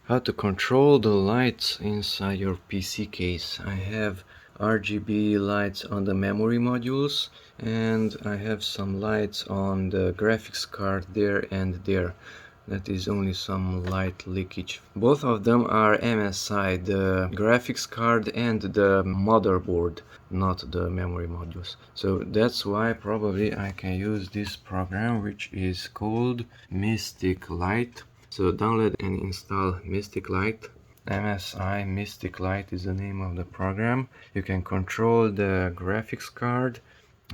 How to control the lights inside your PC case. I have RGB lights on the memory modules, and I have some lights on the graphics card there and there. That is only some light leakage. Both of them are MSI, the graphics card and the motherboard, not the memory modules. So that's why probably I can use this program, which is called Mystic Light. So download and install Mystic Light. MSI Mystic Light is the name of the program. You can control the graphics card.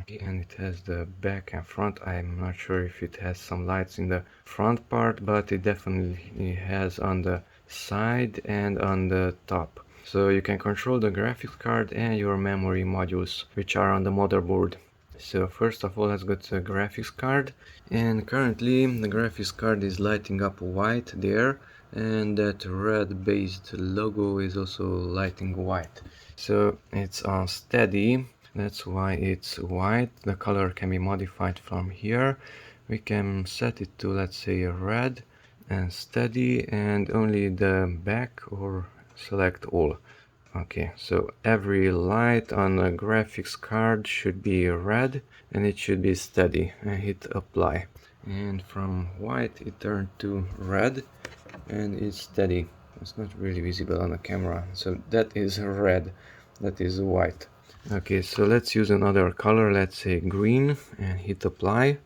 Okay, and it has the back and front. I'm not sure if it has some lights in the front part, but it definitely has on the side and on the top. So you can control the graphics card and your memory modules, which are on the motherboard. So first of all, let's go to the graphics card, and currently the graphics card is lighting up white there, and that red based logo is also lighting white. So it's on steady. That's why it's white. The color can be modified from here. We can set it to, let's say, red and steady, and only the back, or select all. Okay, so every light on the graphics card should be red and it should be steady, and hit apply. And from white it turned to red and it's steady. It's not really visible on the camera. So that is red, that is white. Okay, so let's use another color, let's say green, and hit apply.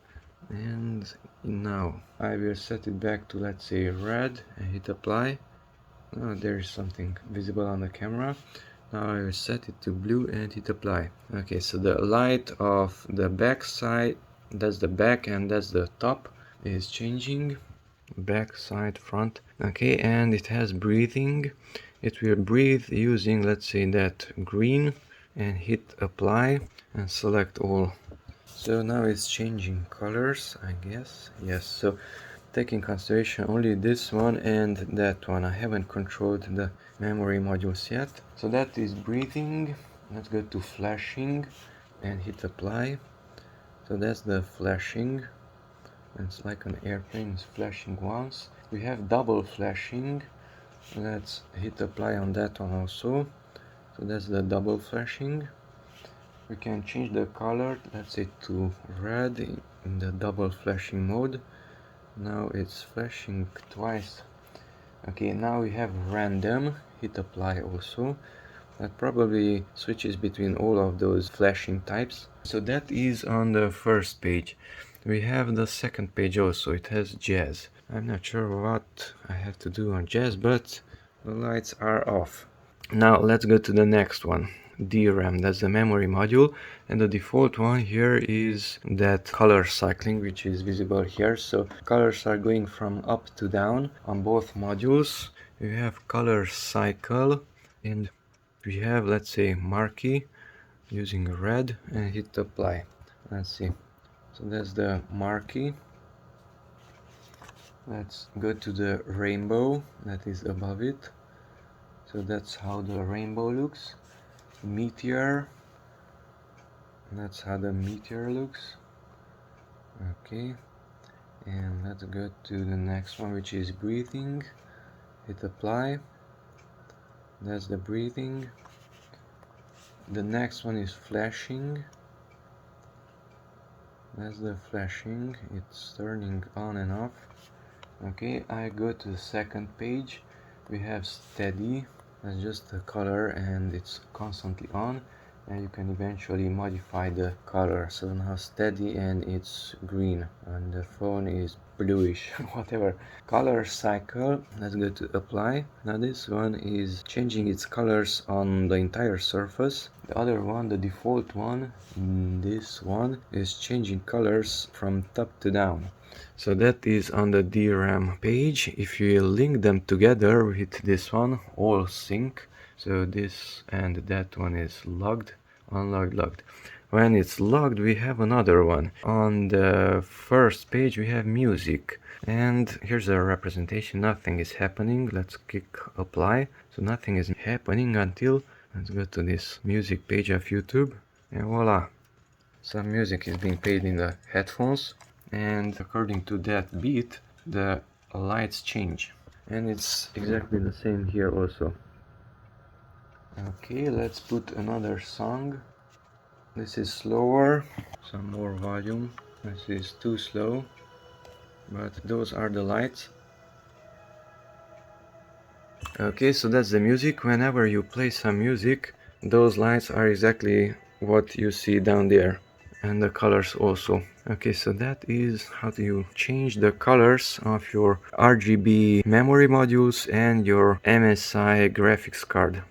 And now I will set it back to, let's say, red, and hit apply. Oh, there is something visible on the camera. Now I will set it to blue and hit apply. Okay, so the light of the back side, that's the back and that's the top, is changing. Back, side, front. Okay, and it has breathing. It will breathe using, let's say, that green, and hit apply and select all. So now it's changing colors, I guess. Yes, so take in consideration only this one and that one. I haven't controlled the memory modules yet. So that is breathing. Let's go to flashing and hit apply. So that's the flashing. It's like an airplane, it's flashing once. We have double flashing. Let's hit apply on that one also. So that's the double flashing. We can change the color, let's say to red in the double flashing mode. Now it's flashing twice. Okay, now we have random, hit apply also. That probably switches between all of those flashing types. So that is on the first page. We have the second page also, it has jazz. I'm not sure what I have to do on jazz, but the lights are off. Now let's go to the next one. DRAM, that's the memory module, and the default one here is that color cycling, which is visible here. So colors are going from up to down on both modules. We have color cycle, and we have, let's say, marquee using red, and hit apply. Let's see. So that's the marquee. Let's go to the rainbow that is above it. So that's how the rainbow looks. Meteor, that's how the meteor looks. Okay, and let's go to the next one, which is breathing. Hit apply. That's the breathing. The next one is flashing. That's the flashing, it's turning on and off. Okay, I go to the second page. We have steady. That's just the color and it's constantly on, and you can eventually modify the color. So now steady and it's green, and the phone is bluish. Whatever. Color cycle, let's go to apply. Now this one is changing its colors on the entire surface. The other one, the default one, this one, is changing colors from top to down. So that is on the DRAM page. If you link them together with this one, all sync. So this and that one is logged, unlogged, logged. When it's logged, we have another one. On the first page we have music, and here's a representation. Nothing is happening. Let's click apply. So nothing is happening until, let's go to this music page of YouTube, and voila, some music is being played in the headphones, and according to that beat the lights change. And it's exactly the same here also. Okay, let's put another song. This is slower, some more volume. This is too slow, but those are the lights. Okay, so that's the music. Whenever you play some music, those lights are exactly what you see down there, and the colors also. Okay, so that is how do you change the colors of your RGB memory modules and your MSI graphics card.